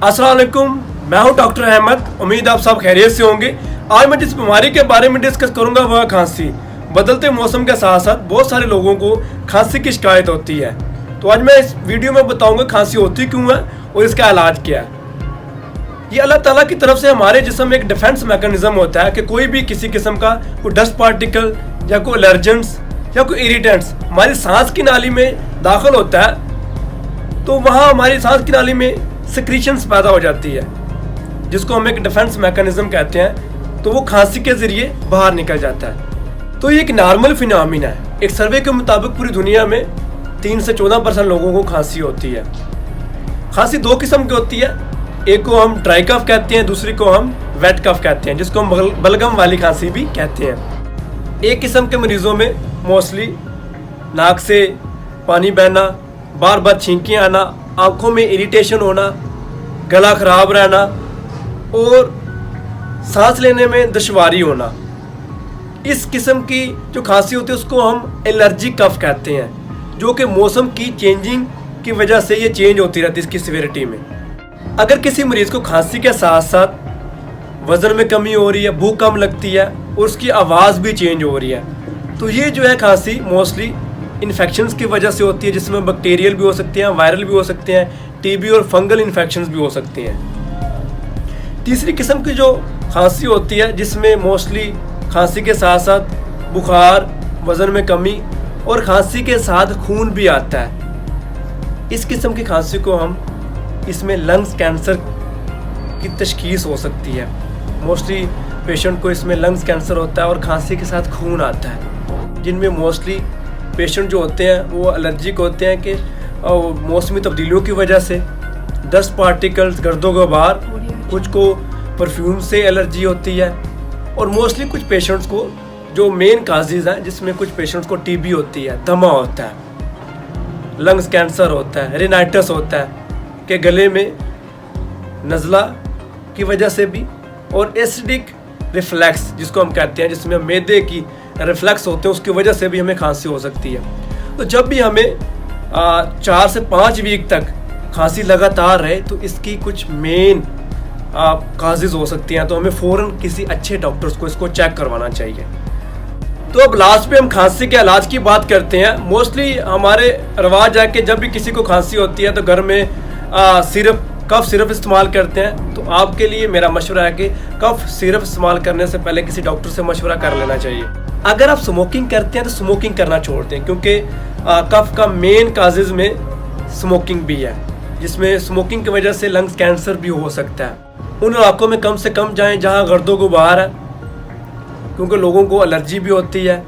अस्सलाम वालेकुम, मैं हूं डॉक्टर अहमद। उम्मीद आप सब खैरियत से होंगे। आज मैं जिस बीमारी के बारे में डिस्कस करूंगा वह खांसी। बदलते मौसम के साथ साथ बहुत सारे लोगों को खांसी की शिकायत होती है, तो आज मैं इस वीडियो में बताऊंगा खांसी होती क्यों है और इसका इलाज क्या है। ये अल्लाह ताला की तरफ से हमारे जिस्म में एक डिफेंस मैकेनिज्म होता है कि कोई भी किसी किस्म का कोई डस्ट पार्टिकल या कोई एलर्जेंट्स या कोई इरिटेंट्स हमारी सांस की नाली में दाखिल होता है, तो वहाँ हमारी सांस की नाली में सिक्रीशंस पैदा हो जाती है, जिसको हम एक डिफेंस मैकेनिज्म कहते हैं। तो वो खांसी के जरिए बाहर निकल जाता है। तो ये एक नॉर्मल फिनोमिना है। एक सर्वे के मुताबिक पूरी दुनिया में 3 से 14% लोगों को खांसी होती है। खांसी 2 किस्म की होती है, एक को हम ड्राई कफ कहते हैं, दूसरी को हम वेट कफ कहते हैं, जिसको हम बलगम वाली खांसी भी कहते हैं। एक किस्म के मरीजों में मोस्टली नाक से पानी बहना, बार बार छींकें आना, आंखों में इरिटेशन होना, गला खराब रहना और सांस लेने में दुश्वारी होना। इस किस्म की जो खांसी होती है उसको हम एलर्जी कफ कहते हैं, जो कि मौसम की चेंजिंग की वजह से ये चेंज होती रहती है इसकी सिवियरिटी में। अगर किसी मरीज को खांसी के साथ साथ वजन में कमी हो रही है, भूख कम लगती है और उसकी आवाज़ भी चेंज हो रही है, तो ये जो है खांसी मोस्टली इन्फेक्शंस की वजह से होती है, जिसमें बैक्टीरियल भी हो सकते हैं, वायरल भी हो सकते हैं, टीबी और फंगल इन्फेक्शंस भी हो सकते हैं। तीसरी किस्म की जो खांसी होती है, जिसमें मोस्टली खांसी के साथ साथ बुखार, वज़न में कमी और खांसी के साथ खून भी आता है। इस किस्म की खांसी को हम इसमें लंग्स कैंसर की तशखीस हो सकती है। मोस्टली पेशेंट को इसमें लंग्स कैंसर होता है और खांसी के साथ खून आता है, जिनमें मोस्टली पेशेंट जो होते हैं वो एलर्जिक होते हैं कि मौसमी तब्दीलियों की वजह से डस्ट पार्टिकल्स, गर्दो गुबार, कुछ को परफ्यूम से एलर्जी होती है और मोस्टली कुछ पेशेंट्स को जो मेन काजेज़ हैं, जिसमें कुछ पेशेंट्स को टीबी होती है, दमा होता है, लंग्स कैंसर होता है, रिनाइटिस होता है कि गले में नज़ला की वजह से भी, और एसिडिक रिफ्लैक्स जिसको हम कहते हैं, जिसमें मैदे की रिफ्लैक्स होते हैं, उसकी वजह से भी हमें खांसी हो सकती है। तो जब भी हमें 4 से 5 वीक तक खांसी लगातार रहे तो इसकी कुछ मेन काजेज़ हो सकती हैं, तो हमें फ़ौरन किसी अच्छे डॉक्टर्स को इसको चेक करवाना चाहिए। तो अब लास्ट पे हम खांसी के इलाज की बात करते हैं। मोस्टली हमारे रवाज है कि जब भी किसी को खांसी होती है तो घर में कफ सिरप इस्तेमाल करते हैं। तो आपके लिए मेरा मशवरा है कि कफ सिरप इस्तेमाल करने से पहले किसी डॉक्टर से मशवरा कर लेना चाहिए। अगर आप स्मोकिंग करते हैं तो स्मोकिंग करना छोड़ दें, क्योंकि कफ का मेन काजेज़ में स्मोकिंग भी है, जिसमें स्मोकिंग की वजह से लंग्स कैंसर भी हो सकता है। उन इलाकों में कम से कम जाएं जहां गर्दो गुबार है, क्योंकि लोगों को एलर्जी भी होती है।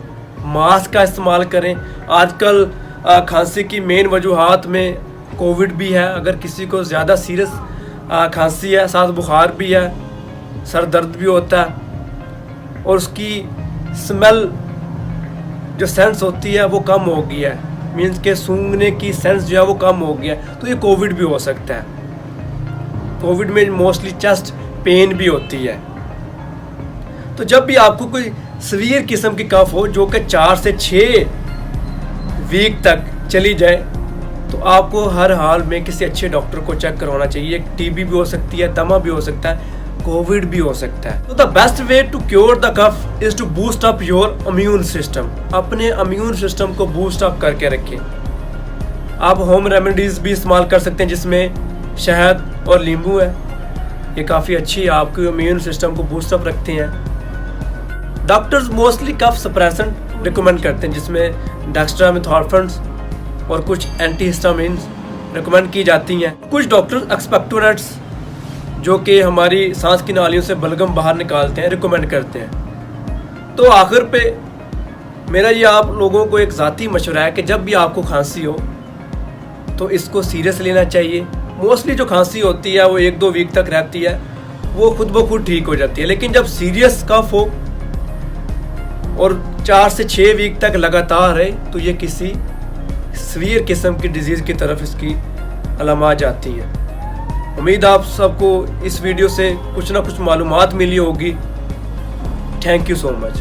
मास्क का इस्तेमाल करें। आजकल खांसी की मेन वजूहात में कोविड भी है। अगर किसी को ज़्यादा सीरियस खांसी है, साथ बुखार भी है, सर दर्द भी होता है और उसकी स्मेल जो सेंस होती है वो कम हो गई है, मीन्स के सूंघने की सेंस जो है वो कम हो गया है, तो ये कोविड भी हो सकता है। कोविड में मोस्टली चेस्ट पेन भी होती है। तो जब भी आपको कोई सीवियर किस्म की कफ हो जो कि 4 से 6 वीक तक चली जाए, तो आपको हर हाल में किसी अच्छे डॉक्टर को चेक करवाना चाहिए। टीबी भी हो सकती है, दमा भी हो सकता है, कोविड भी हो सकता है। तो the best way to cure the cough is to boost up your immune system. अपने इम्यून सिस्टम को बूस्ट अप करके रखें। आप होम रेमेडीज भी इस्तेमाल कर सकते हैं, जिसमें शहद और नींबू है। ये काफ़ी अच्छी आपके इम्यून सिस्टम को बूस्ट अप रखते हैं। Doctors mostly cough suppressant recommend करते हैं, जिसमें डेक्स्ट्रामेथोर्फन और कुछ एंटीहिस्टामिन्स रिकमेंड की जाती हैं। कुछ डॉक्टर्स एक्सपेक्टोरेट्स जो कि हमारी सांस की नालियों से बलगम बाहर निकालते हैं, रिकमेंड करते हैं। तो आखिर पे मेरा ये आप लोगों को एक ज़ाती मशवरा है कि जब भी आपको खांसी हो तो इसको सीरियस लेना चाहिए। मोस्टली जो खांसी होती है वो 1-2 वीक तक रहती है, वो खुद ब खुद ठीक हो जाती है। लेकिन जब सीरियस कफ हो और 4 से 6 वीक तक लगातार रहे, तो ये किसी सीवियर किस्म की डिजीज़ की तरफ इसकी अलामात जाती हैं। उम्मीद आप सबको इस वीडियो से कुछ ना कुछ मालूमात मिली होगी। Thank you so much.